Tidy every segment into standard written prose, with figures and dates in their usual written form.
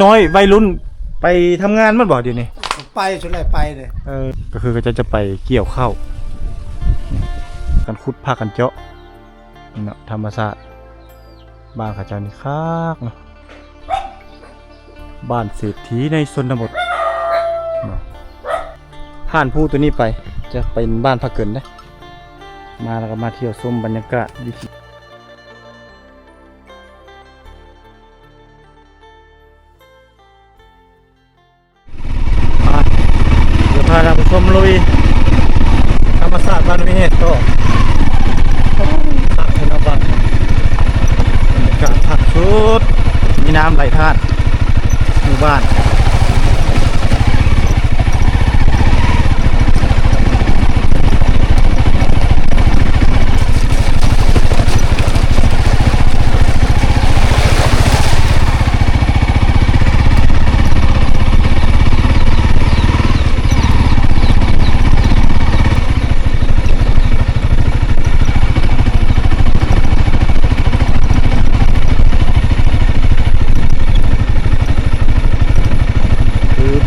น้อยวัยรุ่นไปทำงานมันบ่เดี๋ยวนี้ไปสุดเลยไปเลยก็คือก็จะไปเกี่ยวข้าวกันขุดผักกันเจาะเนาะธรรมศาสตร์บ้านข้าเจ้านี่คักเนาะบ้านเศรษฐีในชนบทเนาะผ่านผู้ตัวนี้ไปจะเป็นบ้านพักเกินนะมาแล้วก็มาเที่ยวชมบรรยากาศวิถีเดี๋ยวพาเราไปชมลุยธรรมศาสตร์บ้านวิเศษก็ผักธนบัตรบรรยากาศผักชุดมีน้ำไหลทาดหมู่บ้าน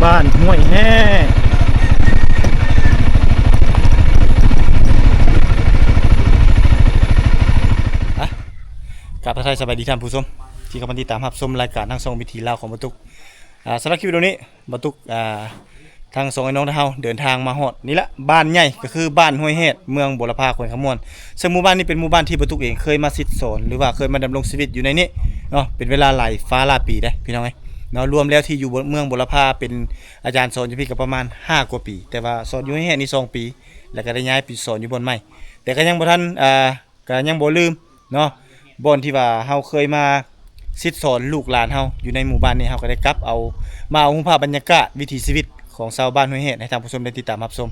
บ้านห้วยแห่กับทักทายสบายดีท่านผู้ชมที่กำลังติดตามรับชมรายการทางช่องวิถีลาวของบรรทุกสำหรับคลิปวิดีโอนี้บรรทุกทางสองไอ้น้องเฮาเดินทางมาฮอดนี่ละบ้านใหญ่ก็คือบ้านห้วยแห่เมืองบุรพาแขวงขมวนซึ่งหมู่บ้านนี้เป็นหมู่บ้านที่บรรทุกเองเคยมาสิทธิ์สอนหรือว่าเคยมาดำรงชีวิตอยู่ในนี้เนาะเป็นเวลาหลายฟ้าหลายปีได้พี่น้องเอ้ยเนาะรวมแล้วที่อยู่เมืองบุรพาเป็นอาจารย์สอนอยู่พี่กับประมาณ5กว่าปีแต่ว่าสอนอยู่ให้แห่นี่2ปีแล้วก็ได้ย้ายไปสอนอยู่บนใหม่แต่ก็ยังบ่ทันก็ยังบ่ลืมเนาะบ่อนที่ว่าเฮาเคยมาสิทธิ์สอนลูกหลานเฮาอยู่ในหมู่บ้านนี้เฮาก็ได้กลับเอามาเอาภาพบรรยากาศวิถีชีวิตของชาวบ้านห้วยแห่ให้ท่านผู้ชมได้ติดตามรับชม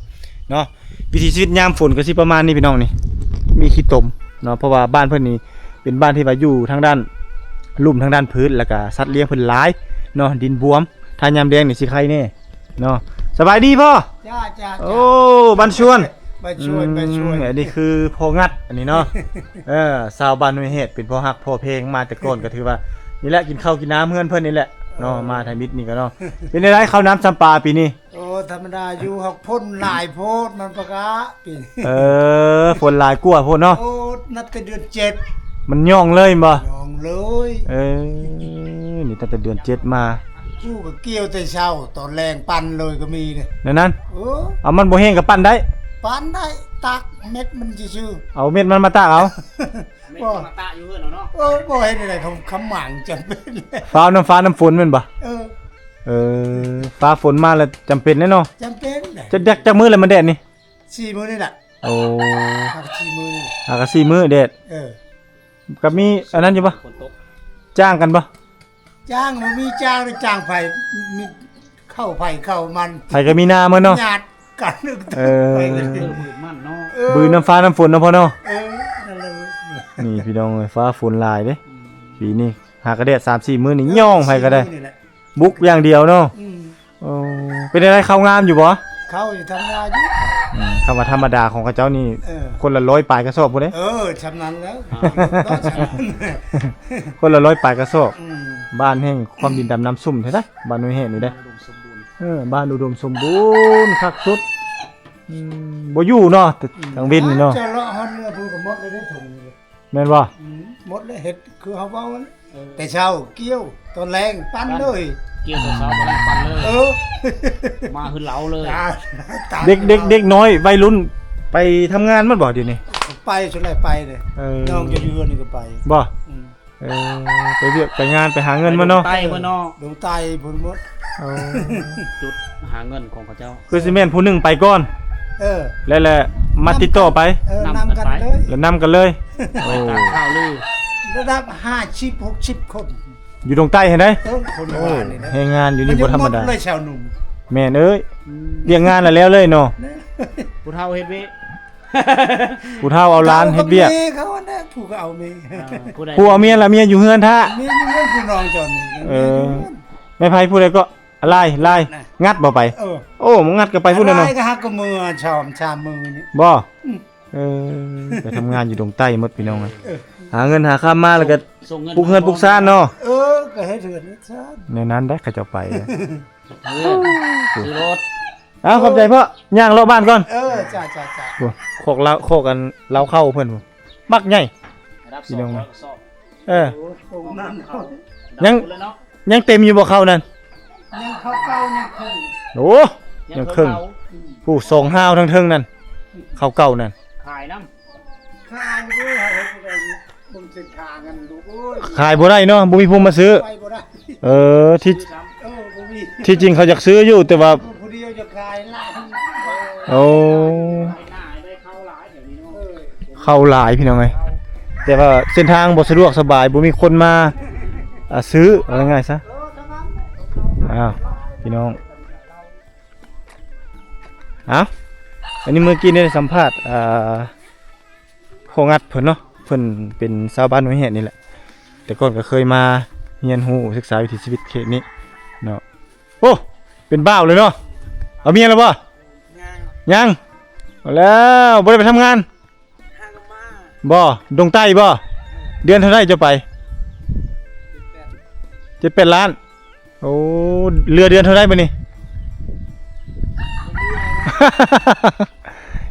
เนาะวิถีชีวิตยามฝนก็สิประมาณนี้พี่น้องนี่มีขี้ตมเนาะเพราะว่าบ้านเพิ่นนี่เป็นบ้านที่ว่าอยู่ทางด้านลุ่มทางด้านพื้นแล้วก็สัตว์เลี้ยงเพิ่นหลายเนาะดินบวมถ้ายามแดงนี่สิไข่แน่เนาะสบายดีพ่อจ้าโอ้บ้านชวนไปช่วยอันนี้คือพ่องัดอันนี้เนาะชาวบ้านห้วยแห่เป็นพ่อฮักพ่อเพลงมาแต่ก่อนก็ถือว่านี่แหละกินข้าวกินน้ำเพื่อนเพิ่นนี่แหละเนาะมาไทยมิตรนี่ก็เนาะเป็นไงข้าวน้ำจำปาปีนี้โอ้ธรรมดาอยู่หักพ่นหลายโพดมันประกาปีฝนหลายกว่าโพดเนาะโอ้นับแต่เดือน7มันย่องเลยบ่ย่องเลยนี่ตั้งแต่เดือน7มากู้ก็เกี่ยวแต่เช้าตอนแรงปั่นเลยก็มีเนี่ยนั่นเอามันบ่แห้งก็ปั่นได้ปั่นได้ตักเม็ดมันชื่อเอาเม็ดมันมาตากเอาเม็ดมาตากอยู่เฮือนเนาะบ่เฮ็ดได้คำหมังจำเป็นฟ้าน้ำฝนแม่นบ่ฟ้าฝนมาแล้วจำเป็นแน่เนาะจำเป็นจะแดกจักมื้อแล้วมันแดดนี่4มื้อนี่แหละโอ้4มื้อนี่ก็4มื้อแดดก็มีอันนั้นอยู่บ่จ้างกันบ่จ้างมันมีจ้างหรือจ้างไผมีเข้าไผเข้ามันไผก็มีนามื้อเนาะญาติกันไปกันบืนมันเนาะบืนน้ำฟ้าน้ำฝนเนาะพ่อเนาะนั่นแหละนี่พี่น้องฟ้าฝนหลายเด้ปีนี้หากระแดด 3-4 มื้อนี่ย่องไผก็ได้บุกอย่างเดียวเนาะเป็นอะไรเข้างามอยู่บ่เข้าอยู่ทำงานอยู่คำว่าธรรมดาของเขาเจ้านี่คนละ100ปลายกระสอบพุ่นเด้ชำนาญแล้วคนละ100ปลายกระสอบบ้านแห่งความดินดำน้ำซุ่มใช่ไหมบ้านน้อยแห่งนี่ได้บ้านอุดมสมบูรณ์คักสุดบ่อยู่เนาะทางวินนี่เนาะจะเลาะฮอนเรือพูดกับมดเลยได้ถุงแม่นบ่มดเลยเฮ็ดคือเฮาเว้าแต่เช้าเกี่ยวตอนแรงปั้นเลยเกี่ยวแต่เช้าบ่ได้ปั่นเลยมาขึ้นเหลาเลยเด็กน้อยวัยรุ่นไปทำงานมันบ่เดี๋ยวนี้ไปสุดเลยไปเลยน้องจะอยู่นี่ก็ไปบ่ไปเรียกไปงานไปหาเงินมาเนาะใต้บ่เนาะลงใต้พุ่นหมดจุดหาเงินของเขาเจ้าคือสิแม่นผู้นึงไปก่อนแล้วมาติดต่อไปนำกันเลยแล้วนำกันเลยโอ้ข้าวลือระดับ50-60คนอยู่ตรงใต้เห็นได้คนบ้านนี่นะให้งานอยู่นี่บ่ธรรมดาเลยชาวหนุ่มแม่นเอ้ยเรียกงานแล้วเลยเนาะผู้เฒ่าเฮ็ดเวผู้เฒ่าเอาร้านเฮ็ดเวียกเขาน่ะผู้ก็เอาเมียผู้เอาเมียละเมียอยู่เฮือนท่าเมียอยู่เฮือนผู้น้องจอนไม่ไผผู้ใดก็ไล่งัดบ่ไปโอ้มึงงัดก็ไปพุ่นน่ะเนาะไล่ก็ฮักกับมือชามมือนี่บ่ไปทำงานอยู่ตรงใต้หมดพี่น้อง หาเงินหาค่ามาแล้วก็ ส่งเงิน ปลูกเฮือนปลูกซ่านเนาะ ก็เฮ็ดเถื่อนนี่ซะ ในนั้นได้เขาเจ้าไป ซื้อรถ อ้าวขอบใจพ่อย่างรอบบ้านก่อน จ้า โอ้โคกเราโคกกันเราเข้าเพิ่นบ่มักใหญ่ รับ พี่ ส่ น้อง ง ไหม สอบ เออ โอ้โหนั่นเขา ยัง เลยเนาะ ยังเต็มอยู่บ่เข้านั่น ยังเขาเก่ายังคง โอ้ยังครึ่งผู้ส่งห้าวทั้งเทิงนั่นเข้าเก่านั่น ขายน้ ข้าวด้วยให้ได้บุญเส้นทางกันดูโอ้ย ขายบ่ได้เนาะบ่มีผู้มาซื้อ ไปบ่ได้ เออที่ ำซ้ำ บ่มี ที่จริงเขาอยากซื้ออยู่แต่ว่า ผู้เดียวจะขายล้าน โอ้ ไปหน้าได้เข้าหลายเดี๋ยวนี้เนาะ เข้าหลายพี่น้องเอ้ยแต่ว่าเส้นทางบ่สะดวกสบายบ่มีคนมาซื้อเอาง่ายๆซะอ้าวพี่น้องอ้าวอันนี้เมื่อกี้ได้สัมภาษณ์โคงัดเพิ่นเนาะเพิ่นเป็นชาวบ้านห้วยแหดนี่แหละแต่ก่อนก็เคยมาเรียนรู้ศึกษาวิถีชีวิตเขตนี้เนาะโอ้เป็นบ้าวเลยเนาะเอาเมียแล้วบ่ยังเอาแล้วบ่ได้ไปทำงานบ่ดงใต้บ่เดือนเท่าไหร่จะไป7-8 ล้านโอ้เรือเดือนเท่าไหร่บัดนี้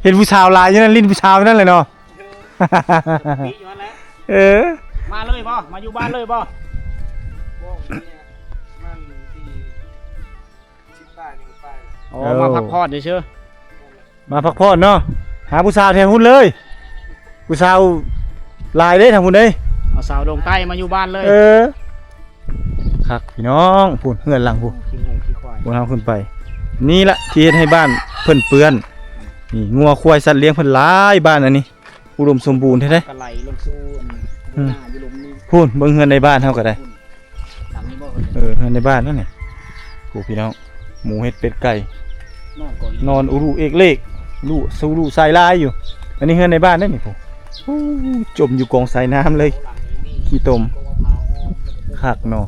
เห็นผู้ชาวลายอยู่นั่นลิ้นผู้ชาวอยู่นั่นเลยเนาะ ปีอยู่นั่นแหละ เออ มาเลยบ่มาอยู่บ้านเลยบ่โอ้มาพักผ่อนเฉย มาพักผ่อนเนาะหาผู้สาวแถวหุ่นเลยผู้สาวลายเด้ทางหุ่นเด้ ๆเอาสาวดงใต้มาอยู่บ้านเลย เออคักพี่น้องพูนเฮือนหลังพูน ขี้งงขี้ควาย บนเฮาขึ้นไป นี่ละที่เฮ็ดให้บ้านเพิ่นเปื้อนนี่งัวควายสัตว์เลี้ยงเพิ่นหลายบ้านอันนี้อุดมสมบูรณ์แท้ กระไหลลงสู่หน้าอยู่ลมนี่ ๆพูนเบิ่งเฮือนในบ้านเฮาก็ได้ หลังนี้บ่ เฮือนในบ้านนั่นนี่ผู้พี่น้องหมูเฮ็ดเป็ดไก่ นอนก่อน นอนอุรุเอกเลกลูสู้ลูสายลายอยู่ อันนี้เฮือนในบ้านได้นี่ผมจมอยู่กองสายน้ำเลย ขี้ตมคักเนาะ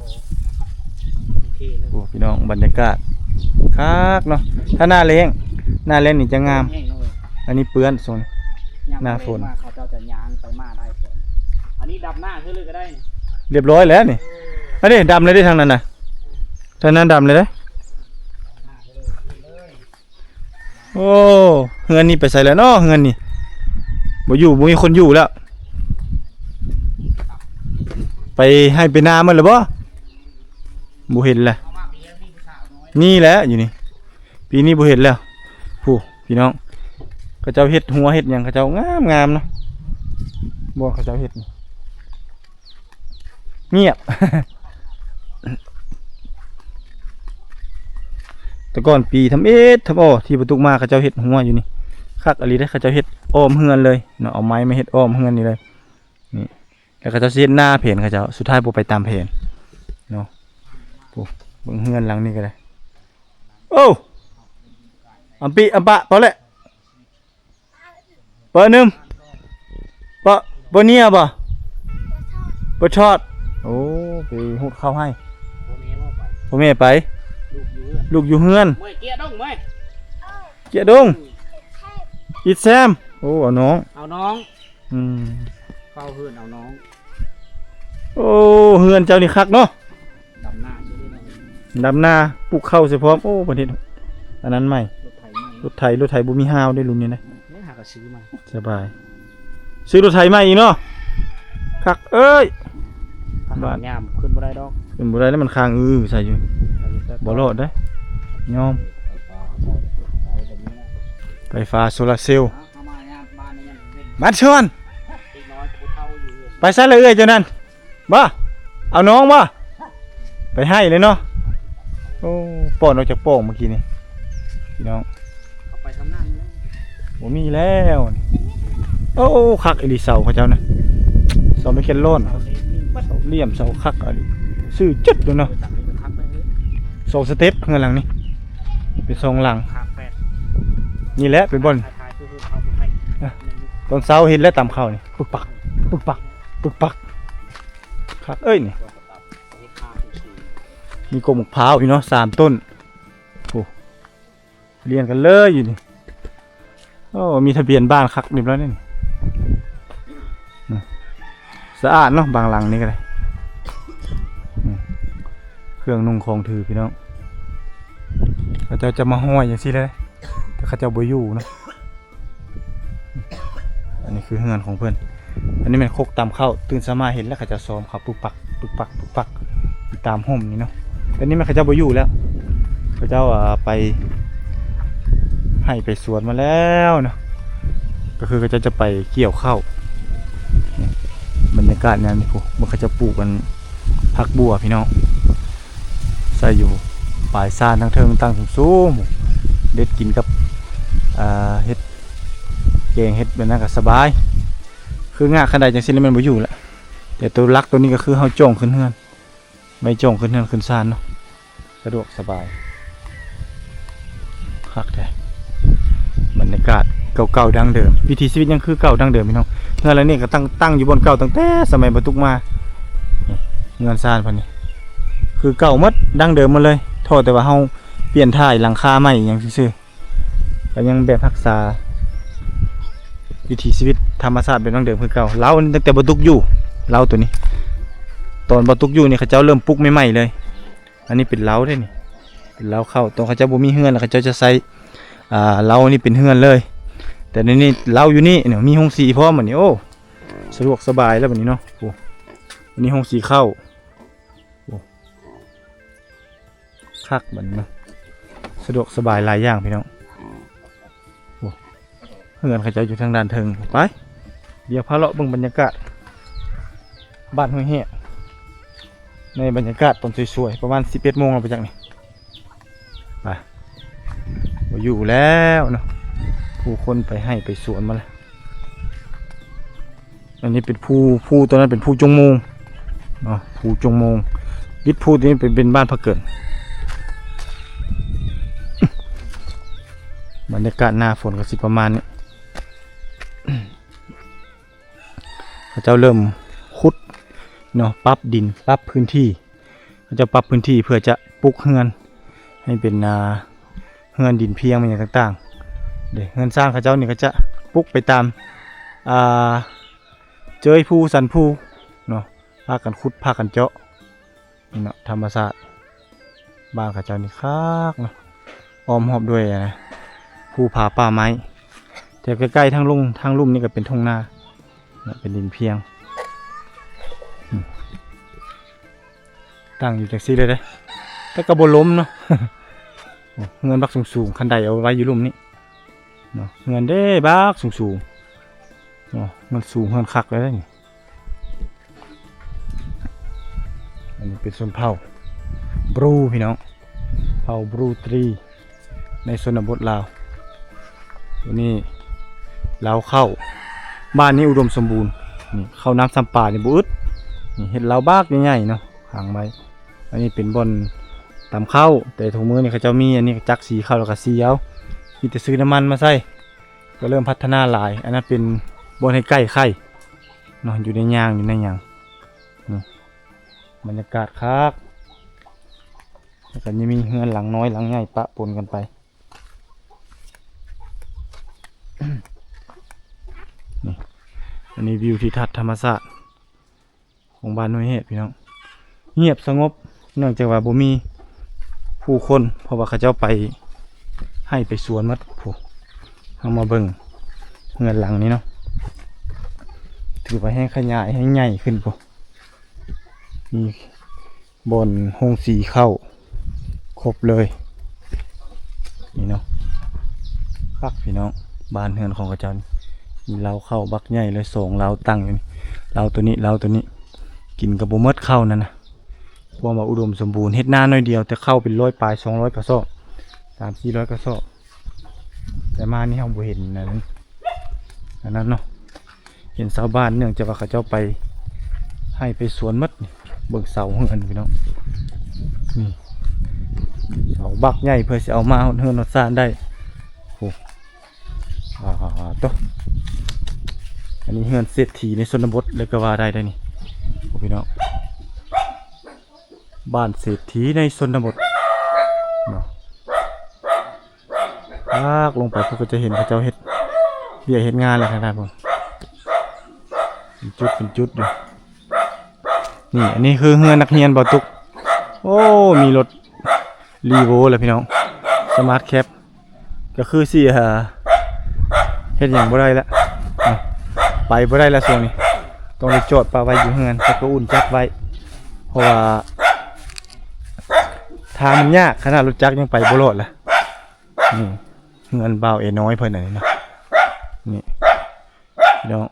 โอ้พี่น้องบรรยากาศคักเนาะถ้าหน้าแล้งนี่จะงาม อันนี้เปื้อนโซน หน้าฝน เขาเจ้าจะย้างไปมาได้ก่อนอันนี้ดับหน้าขึ้นเลยก็ได้ เรียบร้อยแล้วนี่อันนี้ดำเลยได้ทางนั้นน่ะทางนั้นดำเลยเด้โอ้เฮือนนี่ไปใส่แล้วเนาะเฮือนนี่บ่อยู่บ่มีคนอยู่แล้ว ไปให้ไปนามันหรือบ่บ่เห็นแหละนี่แหละอยู่นี่ปีนี้บ่เห็นแล้วผู้พี่น้องเขาเจ้าเฮ็ดหัวเฮ็ดหยังเขาเจ้างามเนาะบ่เขาเจ้าเฮ็ดนี่เงียบ แต่ก่อนปีทำที่ประตูมาเขาเจ้าเฮ็ดหัวอยู่นี่คักอลีได้เขาเจ้าเฮ็ดอ้อมเฮือนเลยเนาะเอาไม้มาเฮ็ดอ้อมเฮือนนี่เลยนี่แล้วเขาเจ้าสิเฮ็ดหน้าเพนเขาเจ้าสุดท้ายบ่ไปตามเพนเนาะโอ้เบิ่งเฮือนหลังนี้ก็ได้โอ้อัมปะพอแล้วเปิดนึมปะบ่เนี่ยบ่ชอดโอ้ไปหุดเข้าให้พ่อแม่ไปลูกอยู่เฮือน เมื่อเกียร์ดงเมื่อ เกียดงอิดแซมโอ้เอาน้อง เอาน้อง อืม เข้าเฮือนเอาน้อง โอ้เฮือนเจ้านี่คักเนาะ ดำหน้าใช่ไหม ดำนาปลูกข้าวเสียพร้อมโอ้ประเทศอันนั้นใหม่ รถไถใหม่ รถไถบ่มีฮาวได้รุ่นนี้นะ เนี่ยหากระซื้อมา สบาย ซื้อรถไถใหม่อีกเนาะคักเอ้ย บ้านยามขึ้นบ่ได้ดอก เป็นบ่ได้แล้วมันค้างใส่อยู่บ่รอดได้ยอมไฟฟ้าโซลาร์เซลล์ เอามายามบ้านนี่ยังเป็น มาชวน ตีน้อยผู้เฒ่าอยู่ ไปซะเลยเอ้ยเจ้านั่นบ่เอาน้องบ่ไปให้เลยเนาะโอ้ป้อนออกจากโป่งเมื่อกี้นี่พี่น้อง เขาไปทำงานแล้ว บ่มีแล้วนี่โอ้คักอีหลีเสาเขาเจ้านะเสาไม่เข็นโล่น เอาเลยนี่ปัด เสาเหลี่ยมเสาคักอีหลีซื้อจึ๊ดด้วยเนาะ ตังค์นี่มันคักไปเลย 2 สเต็ปเงินหลังนี่เป็น2หลัง ขาดแปด นี่แหละเป็นบ่อน ถ่ายคือเอาไปให้ ตอนเช้าเห็นแล้วตามเข้านี่ปึกปักปึกปักปึกปักคักเอ้ยนี่มีกบมะพร้าวอีกเนาะ3 ต้นโอ้เรียนกันเลยอยู่นี่โอ้มีทะเบียนบ้านคักเรียบร้อยนี่ สะอาดเนาะบางหลังนี่ก็ได้เครื่องนุ่งของถือพี่น้องเขาจะมาห้อยอย่างซี่เลยแต่เขาจะบ่อยู่เนาะอันนี้คือเฮือนของเพื่อนอันนี้มันโคกตามเข้าตื่นสมาเห็นแล้วเขาจะซ้อมเขาปุกปักปุกปักปุกปักตามห่มนี่เนาะแต่นี่มันเขาจะบ่อยู่แล้วเขาจะไปให้ไปสวนมาแล้วเนาะก็คือเขาจะไปเกี่ยวข้าวบรรยากาศเนี่ยนี่พวกมันเขาจะปลูกกันผักบัวพี่น้องใส่อยู่ปลายซ่านทั้งเทิงตั้งสูงเด็ดกินกับเฮ็ดแกงเฮ็ดแบบนั้นก็สบายคืองาขนาดจังซี่มันบ่อยู่แล้วแต่ตัวลักตัวนี้ก็คือเฮาจ้องขึ้นเฮือนไม่จ้องขึ้นเฮือนขึ้นซ่านเนาะสะดวกสบายคักแท้บรรยากาศเก่าๆดั้งเดิมวิถีชีวิตยังคือเก่าดั้งเดิมพี่น้องเฮือนแล้วนี่ก็ตั้งอยู่บนเก่าตั้งแต่สมัยบรรทุกมาเฮือนซ่านพันนี้คือเก่าหมดดั้งเดิมหมดเลยโทษแต่ว่าเฮาเปลี่ยนท่ายหลังคาใหม่อย่างซื่อๆก็ยังแบบรักษาวิถีชีวิตธรรมชาติเป็นดั้งเดิมคือเก่าเล้าตั้งแต่บรรทุกอยู่เล้าตัวนี้ตอนบรรทุกอยู่นี่เขาเจ้าเริ่มปลุกใหม่ๆเลยอันนี้เป็นเล้าได้นี่เป็นเล้าเข้าตรงเขาเจ้าบ่มีเฮือนแล้วเขาเจ้าจะใส่เล้านี่เป็นเฮือนเลยแต่ในนี้เล้าอยู่นี่เนี่ยมีห้องสีพร้อมเหมือนนี้โอ้สะดวกสบายแล้วแบบนี้เนาะโอ้อันนี้ห้องสีเข้าคักเหมือนเนาะสะดวกสบายหลายอย่างพี่น้องโอ้เฮือนเขาเจ้าอยู่ทางด้านเทิงไปเดี๋ยวพาเลาะเบิ่งบรรยากาศบ้านห้วยแห่ในบรรยากาศตอนสวยๆประมาณ 11 โมงเราไปจากนี่ไปอยู่แล้วเนาะผู้คนไปให้ไปสวนมาแล้วอันนี้เป็นผู้ตัวนั้นเป็นผู้จงมงเนาะผู้จงมงยึดผู้ตัวนี้เป็นบ้านพักเกิดบรรยากาศหน้าฝนก็สิประมาณนี้เขาเจ้าเริ่มขุดเนาะปรับดินปรับพื้นที่เขาจะปรับพื้นที่เพื่อจะปลูกเฮือนให้เป็นเฮือนดินเพียงอะไรต่างๆเดี๋ยวเฮือนสร้างเขาเจ้านี่ก็จะปลูกไปตามเจยผู้สันผู้เนาะพากันขุดพากันเจาะนี่เนาะธรรมชาติบ้านเขาเจ้านี่คักเนาะอ้อมหอบด้วยนะภูผาป่าไม้แต่ใกล้ๆทางลุ่มนี่ก็เป็นทุ่งนาเป็นดินเพียงตั้งอยู่จากซี่เลยเด้แต่กระโบล้มเนาะ เงินบักสูงๆคันใดเอาไว้อยู่ลุ่มนี้เนาะเงินได้บักสูงๆเนาะเงินสูงเงินคักเลยนี่อันนี้เป็นส่วนเผ่าบรูพี่น้องเผ่าบรูตรีในชนบทลาวตัวนี้ลาวเข้าบ้านนี้อุดมสมบูรณ์นี่เข้าน้ำซ้ำป่านี่บุอึดนี่เห็ดลาวบากใหญ่ๆเนาะหางไม้อันนี้เป็นบอนตำข้าวแต่ถุงมือนี่เขาจะมีอันนี้จักสีข้าวแล้วก็สีเอามีแต่ซื้อน้ำมันมาใส่ก็เริ่มพัฒนาหลายอันนั้นเป็นบอนให้ใกล้ไข่เนาะอยู่ในยางนี่บรรยากาศคักแล้วก็ยังมีเฮือนหลังน้อยหลังใหญ่ปะปนกันไปนี่อันนี้วิวทิวทัศน์ธรรมชาติของบ้านห้วยเห็ดพี่น้องเงียบสงบเนื่องจากว่าบ่มีผู้คนเพราะว่าเขาเจ้าไปให้ไปสวนมัดผู้เอามาเบิ่งเฮือนหลังนี้เนาะถือไปให้ขยายให้ใหญ่ขึ้นผู้มีบนโฮงสีเข้าครบเลยนี่เนาะคักพี่น้องบ้านเฮือนของเขาเจ้ามีเล้าเข้าบักใหญ่เลย2เล้าตั้งอยู่นี่เล้าตัวนี้กินกับบ่หมดเข้านั่นนะพวกมาอุดมสมบูรณ์เฮ็ดหน้าน้อยเดียวแต่เข้าเป็น100 ปลาย200 กระสอบ300-400 กระสอบแต่มานี่เราบ่เห็นนั้นเนาะเห็นชาวบ้านเนื่องจากว่าเขาเจ้าไปให้ไปสวนมัดเบิ่งเสาเฮือนพี่น้องนี่เสาบักใหญ่เพื่อจะเอามาเฮือนรักษาได้โอ้ตัวอันนี้เฮือนเศรษฐีในชนบทเลยก็ว่าได้นี่โอ้พี่น้องบ้านเศรษฐีในชนบทเนาะลากลงไปก็จะเห็นพระเจ้าเฮ็ดเบี้ยเฮ็ดงานอะไรทางด้านบนเป็นจุดอยู่ นี่อันนี้คือเฮือนนักเรียนบ่ตุกโอ้มีรถรีโวเลยพี่น้องสมาร์ทแคปก็คือสิเฮ็ดหยังบ่ได้ละไปบ่ได้ละช่วงนี้ต้องได้จอดปะไว้อยู่เฮือนแต่ก็อุ่นจักไว้เพราะว่าทางมันยากขนาดรถจักรยังไปบ่รอดละนี่เงินบ่าวเอน้อยเพิ่นน่ะนี่เนาะนี่พี่น้อง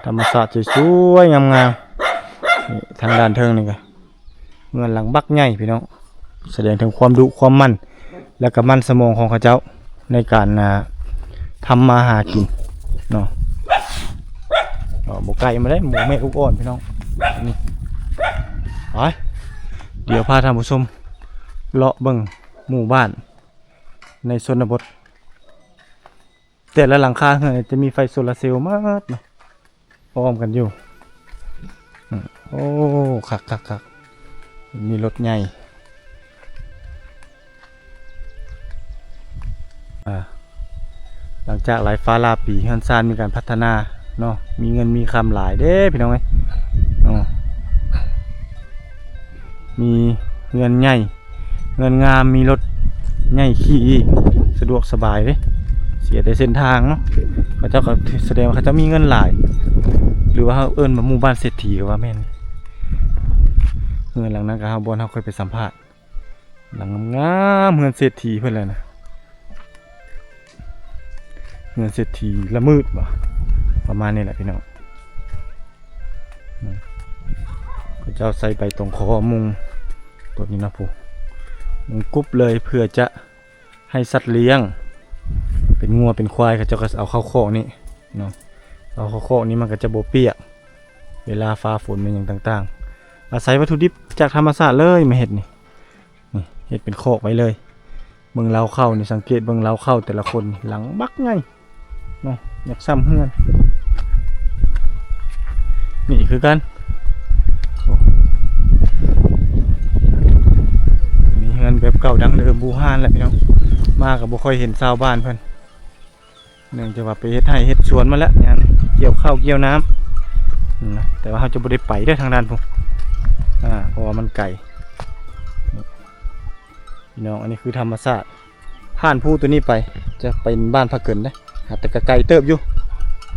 ธรรมศาสตร์สวยๆงามๆนี่ทางด้านเทิงนี่ก็เงินหลังบักใหญ่พี่น้องแสดงถึงความดุความมั่นและก็มั่นสมองของเขาเจ้าในการทำมาหากินเนาะหมูไก่มาได้หมูแม่ลูกอ่อนพี่น้องนี่ไปเดี๋ยวพาท่านผู้ชมเลาะเบิ่งหมู่บ้านในชนบทแต่ละหลังคาเนี่ยจะมีไฟโซลาร์เซลล์มากเนาะพร้อมกันอยู่โอ้คักมีรถใหญ่หลังจากหลายฟ้าลาปีเฮือนซานมีการพัฒนาเนาะมีเงินมีคำหลายเด้พี่น้องเอ้ยมีเงินใหญ่เงินงามมีรถใหญ่ขี่สะดวกสบายเด้เสียแต่เส้นทางเนาะเขาเจ้าก็แสดงว่าเขาเจ้ามีเงินหลายหรือว่าเขาเอิ้นมาหมู่บ้านเศรษฐีก็ว่าแม่นเงินหลังนั้นก็เฮาบ่เฮาเคยไปสัมภาษณ์หลังงามเงินเศรษฐีเพิ่นเลยนะเงินเศรษฐีละมืดบ่ประมาณนี้แหละพี่น้องเขาเจ้าใส่ไปตรงคอมุงตัวนี้นะผู้มุงกุ๊บเลยเพื่อจะให้สัตว์เลี้ยงเป็นงัวเป็นควายเขาเจ้าก็เอาเข้าคอกนี่เนาะเอาเข้าคอกนี้มันก็จะบ่เปียกเวลาฟ้าฝนเป็นอย่างต่างๆอาศัยวัตถุดิบจากธรรมชาติเลยมาเฮ็ดนี่เฮ็ดเป็นคอกไว้เลยเบิ่งเล้าเข้านี่สังเกตเบิ่งเล้าเข้าแต่ละคนหลังบักไงเนาะอยากซ้ำเฮือนนี่คือกันนี่เฮือนแบบเก่าดังเดิมบูฮานแหละพี่น้องมาก็บ่ค่อยเห็นชาวบ้านเพิ่นเนื่องจากว่าไปเฮ็ดไร่เฮ็ดสวนมาแล้วงานเกี่ยวข้าวเกี่ยวน้ำนะแต่ว่าเราจะบ่ได้ไปเด้อทางด้านพุ่นเพราะว่ามันไกลพี่น้องอันนี้คือธรรมชาติผ่านภูตัวนี้ไปจะเป็นบ้านพักเกินได้แต่ก็ไกลเติบอยู่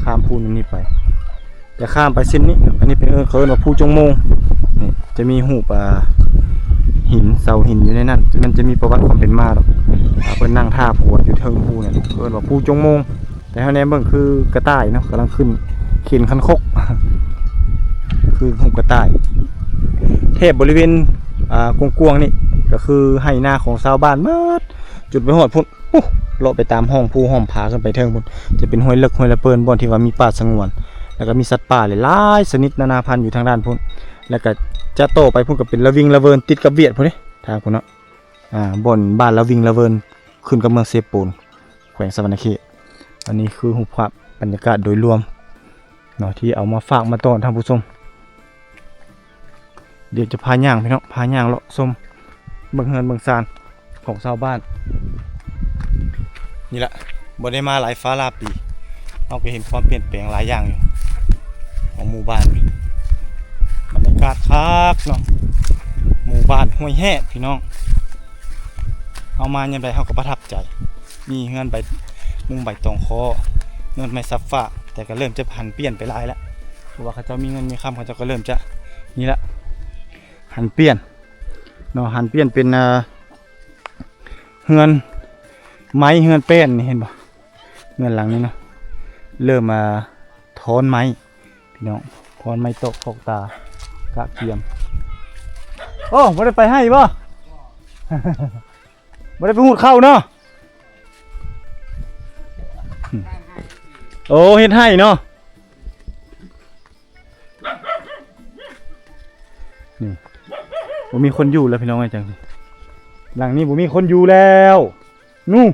ข้ามภูนี้ไปจะข้ามไปเส้นนี้อันนี้เป็นเขาเรียกว่าภูจงโมงนี่จะมีหูปหินเสาหินอยู่ในนั้นมันจะมีประวัติความเป็นมาหรอกเพิ่นนั่งท่าผัวอยู่เทิงภูเนี่ยเขาเรียกว่าภูจงโมงแต่เท่านี้เบิ่งคือกระต่ายเนาะกำลังขึ้นเข็นคันคกคือหูกระต่ายเทพบริเวณกวงๆนี่ก็คือให้หน้าของชาวบ้านเมื่อจุดไปหอดพุ่นเลาะไปตามห้องภูห้องผาขึ้นไปเทิงพุ่นจะเป็นห้วยเลิกห้วยละเปินบ่อนที่ว่ามีป่าสงวนแล้วก็มีสัตว์ป่าหลายชนิดนานาพันธุ์อยู่ทางด้านพุ่นแล้วก็จะโตไปพุ่นก็เป็นละวิงละเวินติดกับเวียดพุ่นนี่ทางพุ่นเนาะบ่อนบ้านละวิงละเวินขึ้นกับเมืองเซปูนแขวงสะวรรณเขตอันนี้คือรูปภาพบรรยากาศโดยรวมเนาะที่เอามาฝากมาต้อนท่านผู้ชมเดี๋ยวจะพาย่างพี่น้องพาย่างเลาะชมเบิ่งเฮือนเบิ่งซานของชาวบ้านนี่แหละบ่ได้มาหลายฟ้าลาปีเราก็เห็นความเปลี่ยนแปลงหลายอย่างอยู่ของหมู่บ้านบรรยากาศคักเนาะหมู่บ้านห้วยแห่พี่น้องเอามายังไงเขาก็ประทับใจมีเฮือนใบมุงใบตองคอเงินไม่ซับฟ้าแต่ก็เริ่มจะหันเปลี่ยนไปหลายแล้วเพราะว่าเขาเจ้ามีเงินมีคำเขาเจ้าก็เริ่มจะนี่ละหันเปลี่ยนเนาะหันเปลี่ยนเป็นเฮือนไม้เฮือนแป้นนี่เห็นบ่เฮือนหลังนี้เนาะเริ่มมาถอนไม้พี่น้องถอนไม้โต๊ะพกตากะเกียมโอ้บ่ได้ไปให้บ่ บ่ได้ไปหูดเข้าเนาะโอ้เฮ็ดให้เนาะนี่บ่มีคนอยู่แล้วพี่น้องไอ้จังหลังนี้บ่มีคนอยู่แล้วนู่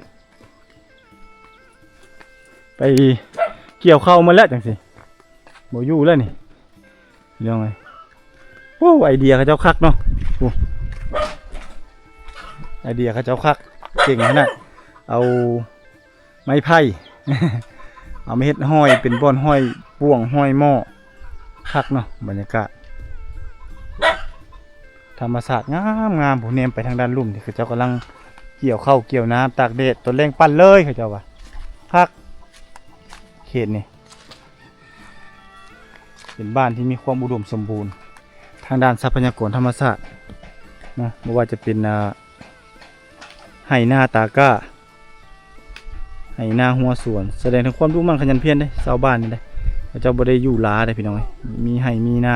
ไปเกี่ยวเข้ามาแล้วจังสิบ่อยู่แล้วนี่พี่น้องไอ้โอ้ไอเดียเขาเจ้าคักเนาะโอ้ไอเดียเขาเจ้าคักเก่งขนาดเอาไม้ไผ่ เอามาเฮ็ดห้อยเป็นบ่อนห้อยป่วงห้อยหม้อ คักเนาะบรรยากาศธรรมศาสตร์งามผมเนมไปทางด้านลุ่มที่เขาเจ้ากำลังเกี่ยวข้าวเกี่ยวน้ำตากแดดต้นแรงปั้นเลยเขาเจ้าว่าคักเขตนี่เป็นบ้านที่มีความอุดมสมบูรณ์ทางด้านทรัพยากรธรรมชาตินะไม่ว่าจะเป็นไหนาตาก้าไหนาหัวสวนแสดงถึงความรู้มั่นขยันเพียรได้ชาวบ้านนี่ได้เจ้าบ่ได้อยู่ลาได้พี่น้องมีไหมีนา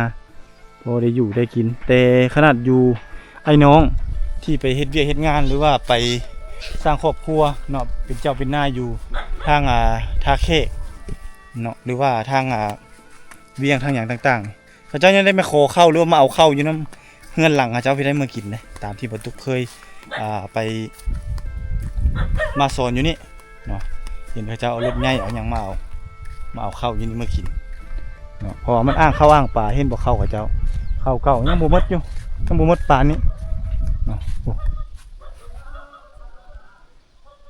บ่ได้อยู่ได้กินแต่ขนาดอยู่ไอ้น้องที่ไปเฮ็ดเวียกเฮ็ดงานหรือว่าไปสร้างครอบครัวเนาะเป็นเจ้าเป็นนายอยู่ทางท่าแขกเนาะหรือว่าทางเวียงทางอย่างต่างๆเขาเจ้ายังได้มาขอเข้าหรือว่ามาเอาเข้าอยู่น้ำเฮือนหลังเขาเจ้าพี่ได้มากินนะตามที่บรรทุกเคยไปมาสอนอยู่นี่เนาะเห็นเขาเจ้าเอารถใหญ่เอาอย่างมาเอาเข้าอยู่นี่มากินเนาะพอมันอ้างเข้าอ้างป่าเห็นบ่เข้าเขาเจ้าเข้าเก่ายังบ่หมดอยู่ยังบ่หมดป่านี้เนาะ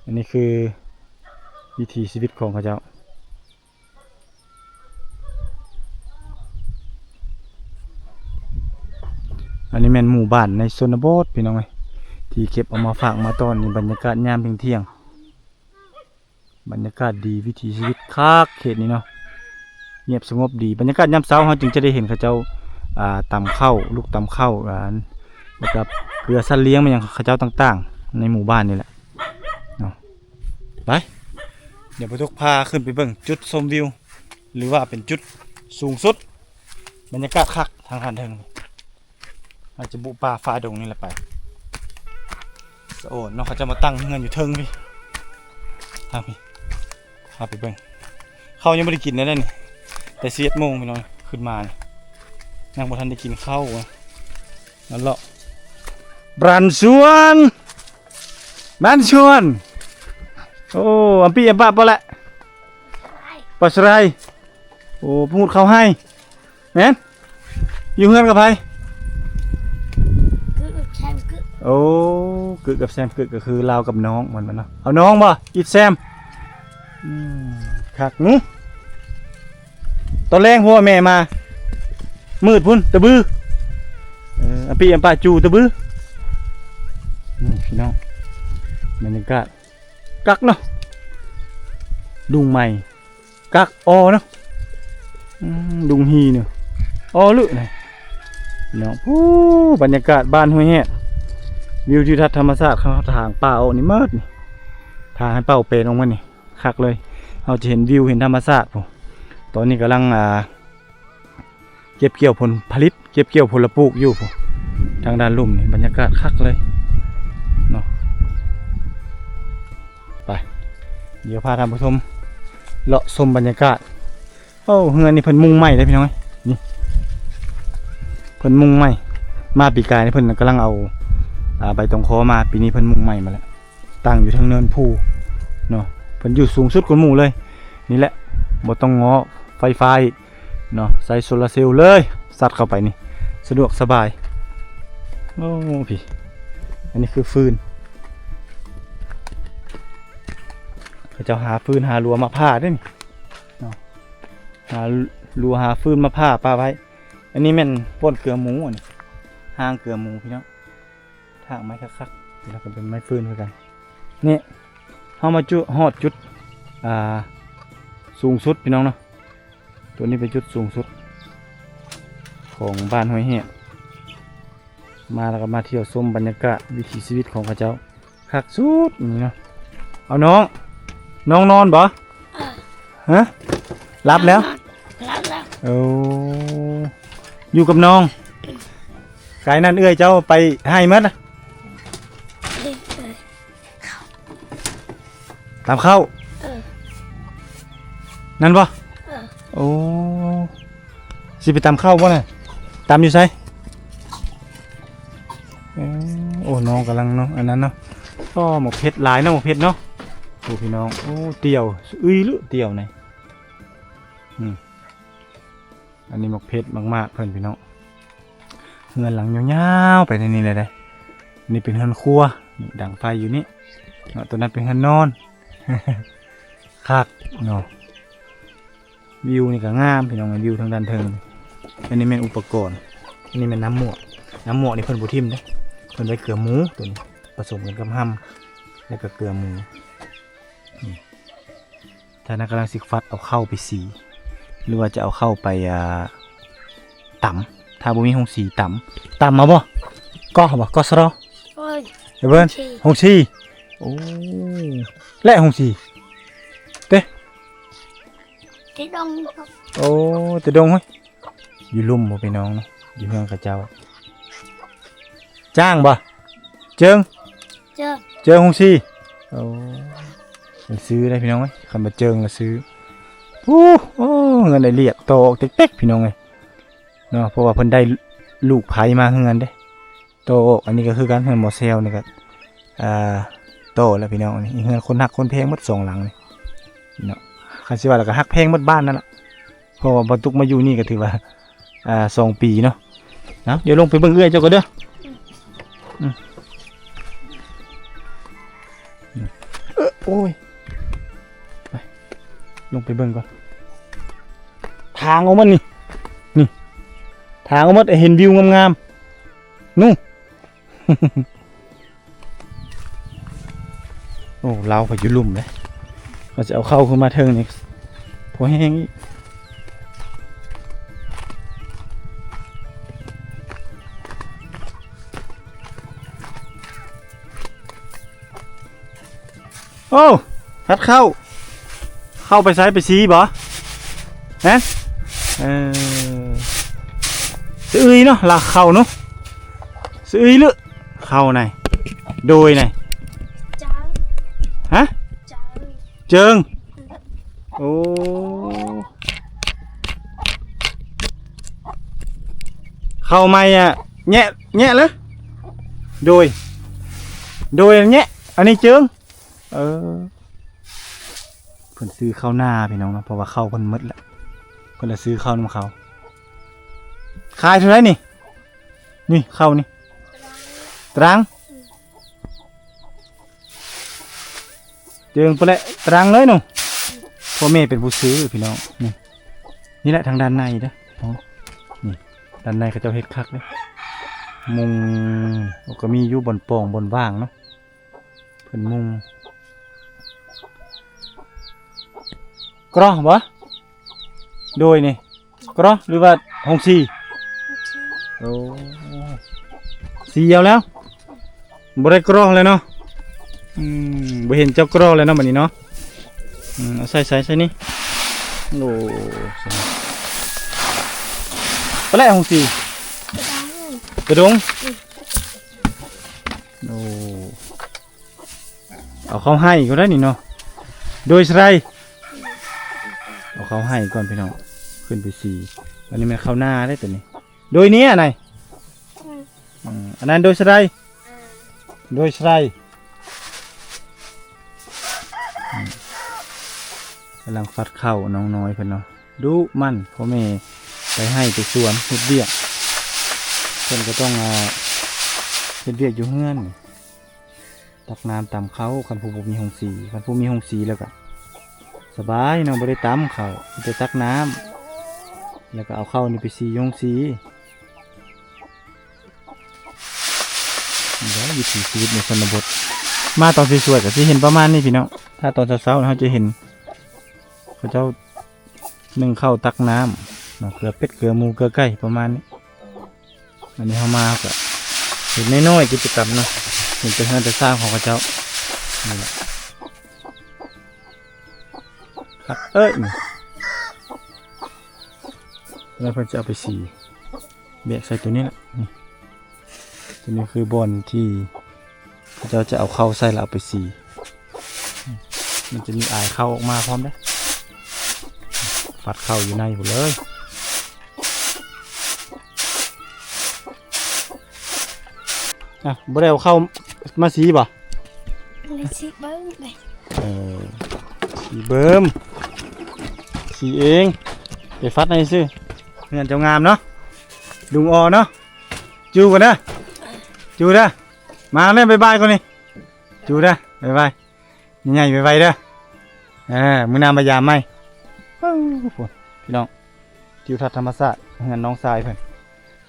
อันนี้คือวิถีชีวิตของเขาเจ้าอันนี้แม่นหมู่บ้านในชนบทพี่น้องเอ้ยที่เก็บเอามาฝากมาตอนนี้บรรยากาศยามเที่ยงบรรยากาศดีวิถีชีวิตคักเขตนี้เนาะเงียบสงบดีบรรยากาศยามเช้าเราจึงจะได้เห็นเขาเจ้าตำข้าวลูกตำข้าวแล้วก็เกลือสัตว์เลี้ยงมาอย่างเขาเจ้าต่างๆในหมู่บ้านนี่แหละเนาะไปเดี๋ยวไปทุกพาขึ้นไปเบิ่งจุดชมวิวหรือว่าเป็นจุดสูงสุดบรรยากาศคักทางผ่านเทิงอาจจะบุป่าฟ้าดงนี่แหละไปโอ้น้องเขาจะมาตั้งเงินอยู่เทิงพี่ทางพี่พาไปเบิ่งข้าวยังไม่ได้กินเลยนี่แต่11 โมงพี่น้องขึ้นมายังบ่ทันได้กินข้าวนั่นแหละบ้านสวนโอ้อัมพี่อัมป้าปะละปัสไรโอ้พูดเขาให้แม่นอยู่เฮือนกับไผโอ้กึกกับแซมกึกก็คือลาวกับน้องมันเนาะเอาน้องบ่อีแซมคักนู้ตอนแรกพ่อแม่มามืดพุ่นตะบืออัมพี่อัมป้าจูตะบือพี่น้องบรรยากาศกักเนาะดุงใหม่กักเนาะดุงฮีเนาะลึนี่เนาะบรรยากาศบ้านห้วยแฮดวิวทิวทัศน์ธรรมชาติข้างทางป่านี่มืดนี่ทางให้เป้าเป็นออกมานี่คักเลยเราจะเห็นวิวเห็นธรรมชาติผมตอนนี้กำลังเก็บเกี่ยวผลผลิตเก็บเกี่ยวผลปลูกอยู่ผมทางด้านลุ่มนี่บรรยากาศคักเลยเนาะไปเดี๋ยวพาท่านผู้ชมเลาะชมบรรยากาศเฮือนนี่เพิ่นมุงใหม่เลยพี่น้องนี่เพิ่นมุงใหม่มาปีกายนี่เพิ่นกำลังเอาใบตองคอมาปีนี้เพิ่นมุงใหม่มาแล้วตั้งอยู่ทางเนินภูเนาะเพิ่นอยู่สูงสุดของหมู่เลยนี่แหละบ่ต้องง้อไฟฟ้าเนาะใส่โซลาร์เซลล์เลยซัดเข้าไปนี่สะดวกสบายโอ้พี่อันนี้คือฟืนเขาจะหาฟืนหารัวมาผ้าได้นี่เนาะหารัวหาฟืนมาผ้าปลาไว้อันนี้แม่นป้นเกลือหมูนี่ห้างเกลือหมูพี่น้องทางไม้คักๆแล้วก็เป็นไม้ฟืนเหมือนกันนี่เข้ามาจุดฮอดจุดสูงสุดพี่น้องเนาะตัวนี้เป็นจุดสูงสุดของบ้านห้วยแฮดมาแล้วก็มาเที่ยวชมบรรยากาศวิถีชีวิตของเขาเจ้าคักสุดนี่เนาะเอาน้องนอนบ่ฮะรับแล้วโอ้อยู่กับน้องไก่นั่นเอื้อยเจ้าไปให้มัดตามเข้านั่นบ่โอ้สิไปตามเข้าบ่น่ะตามอยู่ไสโอ้น้องกำลังเนาะอันนั้นเนาะก็หมกเพชรหลายเนาะหมกเพชรเนาะโอ้พี่น้องโอ้เตี่ยวหรือเตี่ยวไหนอันนี้หมกเพชรมากๆเพื่อนพี่น้องเงินหลังยาวๆไปในนี้เลยได้นี่เป็นเฮือนครัวนี่ดังไฟอยู่นี่เนาะตัวนั้นเป็นเฮือนนอนคักเนาะวิวนี่ก็งามพี่น้องวิวทางด้านเทิง อันนี้เป็นอุปกรณ์อันนี้เป็นน้ำหมวกนี่เพิ่นบ่ทิ่มเด้เพิ่นไว้เกลือหมูตัวนี้ผสมกันกับห้ำแล้วก็เกลือหมูนี่ถ้านักกำลังสิฟัดเอาเข้าไปสีหรือว่าจะเอาเข้าไปตำถ้าบ่มีหงสีตำมาบ่ก็สะรอ Ôi, เดี๋ยวเบิ่นหงสีโอ้และหงสี cái đông không? โอ้แต่ดงเฮ้ยอยู่ลุ่มบ่พี่น้องเนาะอยู่เฮือนเขาเจ้าจ้างบ่เจิง Chưa, เจอหงสีโอ้ไปซื้อได้พี่น้องเอ้ยคันบ่เจิงก็ซื้อโอ้เงินได้เรียกโตเต็กๆพี่น้องเอ้ยเนาะเพราะว่าเพิ่นได้ลูกไผมาเฮือนเด้โตอันนี้ก็คือการเฮือนหมอเซลนี่ก็โตแล้วพี่น้องนี่เฮือนคนฮักคนเพลงหมด2หลังนี่เนาะคันสิว่าแล้วก็ฮักเพลงหมดบ้านนั่นล่ะเพราะว่าบ่ตุกมาอยู่นี่ก็ถือว่า2 ปีเนาะเดี๋ยวลงไปเบิ่งเอื้อยเจ้าก็เด้อโอ้ยไปลงไปเบิ่งก่อนทางเอามันนี่ทางเอามันเห็นวิวงามๆนู่น โอ้เราไปอยู่ลุ่มเลยเราจะเอาเข้าขึ้นมาเทิงนี่พอแห้งอีกโอ้พัดเข้าไปซ้ายไปซีบ่ฮะซื้อเนาะลากเข้าเนาะซื้อลึเข้าไหนโดยไหน trái, ฮะ trái, เจิงโอ้เข้าไม่แงะเลยโดยแงะอันนี้เจิงเพิ่นซื้อข้าวหน้าพี่น้องเนาะเพราะว่าข้าวเพิ่นหมดแล้วเพิ่นละซื้อข้าวนำเขาขายเท่าไหร่นี่ข้าวนี่ตรังเจิงไปเลยตรังเลยหนูพ่อแม่เป็นผู้ซื้อพี่น้องนี่แหละทางด้านในเด้อนี่ด้านในเขาเจ้าเฮ็ดคักเด้มุงก็มีอยู่บนโป่งบนว่างเนาะเพิ่นมุงกรอบ่โดยนี่กรอหรือว่าหงสี một xíu, โอ้สีเอาแล้วบ่ได้กรอเลยเนาะบ่เห็นเจ้ากรอเลยเนาะบัดนี้เนาะเอาใส่นี่โอ้ไปแล้วหงสี cái đó, กระดงโอ้เอาเข้าให้ก็ได้นี่เนาะโดยไรเอาเข้าให้ก่อนพี่น้องขึ้นไปสีอันนี้มันเข้าหน้าได้ตัวนี้โดยนี้อะไรอันนั้นโดยไรกำลังฟัดเข้าน้องน้อยเพิ่นเนาะดูมันพ่อแม่ไปให้ไปสวนเฮ็ดเบี้ยเพิ่นก็ต้องเฮ็ดเบี้ยอยู่เฮือนตักน้ำตามเขาคันผู้มีหงสีคันผู้มีหงสีแล้วก็สบายเนาะบ่ได้ตำเขาจะตักน้ำแล้วก็เอาเข้านี่ไปสีหงสีแล้ววิถีชีวิตในชนบทมาตอนสวยๆก็สิเห็นประมาณนี้พี่น้องถ้าตอนเช้าๆเราจะเห็นเขาเจ้านึ่งข้าวตักน้ำเนาะเกลือเป็ดเกลือหมูเกลือไก่ประมาณนี้อันนี้เขามาก็เห็นน้อยๆกิจกรรมเนาะเห็นแต่เฮือนแต่สร้างของเขาเจ้านี่แหละครับนี่แล้วเพิ่นจะเอาไปสีแบะใส่ตัวนี้แหละนี่ตัวนี้คือบอนที่เขาเจ้าจะเอาเข้าใส่แล้วเอาไปสีมันจะมีอายเข้าออกมาพร้อมได้ฟัดเข้าอยู่ในหมดเลยบ่ได้เอาเข้ามาสีบ่ lấy xí bớn đây, สีเบิ่มสีเองไปฟัดในซื่อเงินเจ้างามเนาะลุงอเนาะจูกันนะจูเด้อมาเล่นบายก่อนนี่จูเด้อบายใหญ่ๆบายเด้อมื้อนามายามไหมพี่น้อง ทิวทัศน์ธรรมศาสตร์เฮือนน้องทรายเพิ่น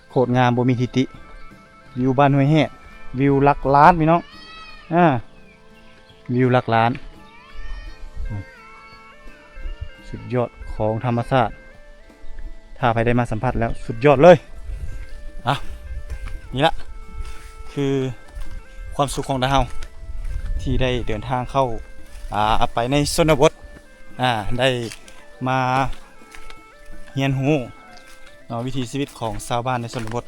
โคตรงามบ่มีทิติวิวบ้านห้วยแฮดวิวหลักล้านพี่น้องวิวหลักล้านสุดยอดของธรรมศาสตร์ถ้าใครได้มาสัมผัสแล้วสุดยอดเลยนี่ละคือความสุขของเราที่ได้เดินทางเข้าไปในชนบทได้มาเรียนรู้วิถีชีวิตของชาวบ้านในชนบท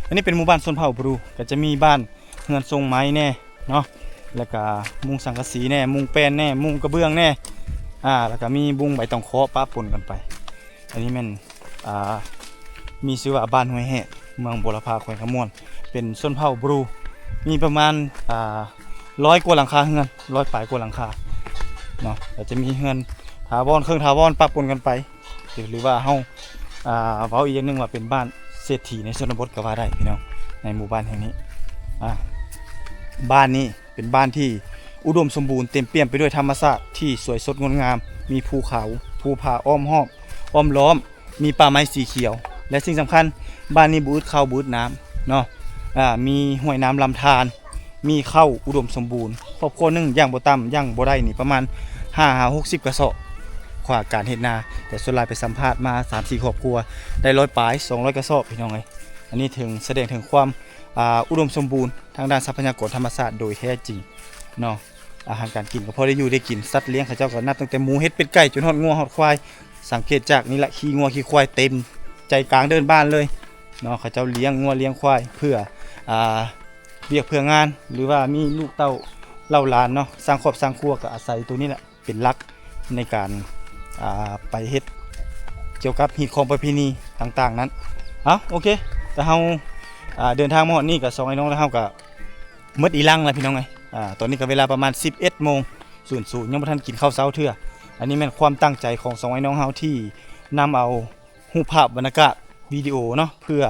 อันนี้เป็นหมู่บ้านชนเผ่าบรูก็จะมีบ้านเรือนทรงไม้แน่เนาะแล้วก็มุงสังกะสีแน่มุงแป้นแน่มุงกระเบื้องแน่แล้วก็มีบุ้งใบตองเคาะป้าปนกันไปอันนี้มันมีชื่อว่าบ้านห้วยแฮดเมืองบุรพาแขวงขมวนเป็นชนเผ่าบรูมีประมาณ100 กว่าหลังคาเรือน100 ปลายกว่าหลังคาเนาะแต่จะมีเรือนถาวรเครื่องถาวรป้าปนกันไปหรือว่าเฮาเว้าอีกอย่างนึงว่าเป็นบ้านเศรษฐีในชนบทก็ว่าได้พี่น้องในหมู่บ้านแห่งนี้บ้านนี้เป็นบ้านที่อุดมสมบูรณ์เต็มเปี่ยมไปด้วยธรรมชาติที่สวยสดงดงามมีภูเขาภูผาอ้อมล้อมมีป่าไม้สีเขียวและสิ่งสำคัญบ้านนี้บูดข้าวบูดน้ำเนาะมีห้วยน้ำลำธารมีข้าวอุดมสมบูรณ์ครอบครัวนึงย่างบ่ต่ำย่างบ่ได้นี่ประมาณ5-60 กระสอบขวาการเฮ็ดนาแต่ส่วนหลายไปสัมภาษณ์มา 3-4 ครอบครัวได้100 ปลาย200 กระสอบพี่น้องเอ้ยอันนี้ถึงแสดงถึงความอุดมสมบูรณ์ทางด้านทรัพยากรธรรมชาติโดยแท้จริงเนาะอาหารการกินก็พอได้อยู่ได้กินสัตว์เลี้ยงเขาเจ้าก็นับตั้งแต่หมูเห็ดเป็ดไก่จนฮอดงัวฮอดควายสังเกตจากนี่แหละขี้งัวขี้ควายเต็มใจกลางเดินบ้านเลยเนาะเขาเจ้าเลี้ยงงัวเลี้ยงควายเพื่อเรียกเพื่องานหรือว่ามีลูกเต้าเล่าหลานเนาะสร้างครอบสร้างครัวก็อาศัยตัวนี้แหละเป็นหลักในการไปเฮ็ดเกี่ยวกับฮีตของประเพณีต่างๆนั้นโอเคแต่เฮาเดินทางมาฮอดนี่กับ2ไอ้น้องแล้วเฮาก็หมดอีหลังแล้วพี่น้องเอ้ยตอนนี้ก็เวลาประมาณ 11:00 นยังบ่ทันกินข้าวเช้าเทื่ออันนี้แม่นความตั้งใจของ2ไอ้น้องเฮาที่นำเอารูปภาพบรรยากาศวิดีโอเนาะเพื่อ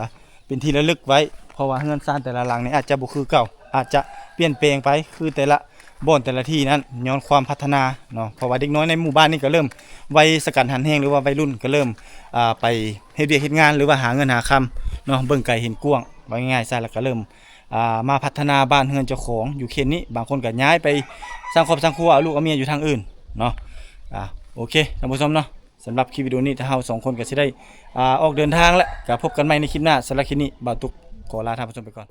เป็นที่ระลึกไว้เพราะว่าเรือนซ่านแต่ละหลังนี่อาจจะบ่คือเก่าอาจจะเปลี่ยนแปลงไปคือแต่ละบ่อนแต่ละที่นั้นย้อนความพัฒนาเนาะเพราะว่าเด็กน้อยในหมู่บ้านนี่ก็เริ่มวัยสกัดหันแห้งหรือว่าวัยรุ่นก็เริ่มไปเฮ็ดเวียกเฮ็ดงานหรือว่าหาเงินหาคำเนาะเบิ่งไกลเห็นกว้างว่าง่ายๆซะแล้วก็เริ่มมาพัฒนาบ้านเรือนเจ้าของอยู่เขตนี้บางคนก็ย้ายไปสร้างครอบครัวสร้างครัวเอาลูกเอาเมียอยู่ทางอื่นเนาะโอเคท่านผู้ชมเนาะสำหรับคลิปวิดีโอนี้ถ้าเฮา2คนก็สิได้ออกเดินทางแล้วก็พบกันใหม่ในคลิปหน้าสำหรับคลิปนี้บ่าวตุกขอลาท่านผู้ชมไปก่อน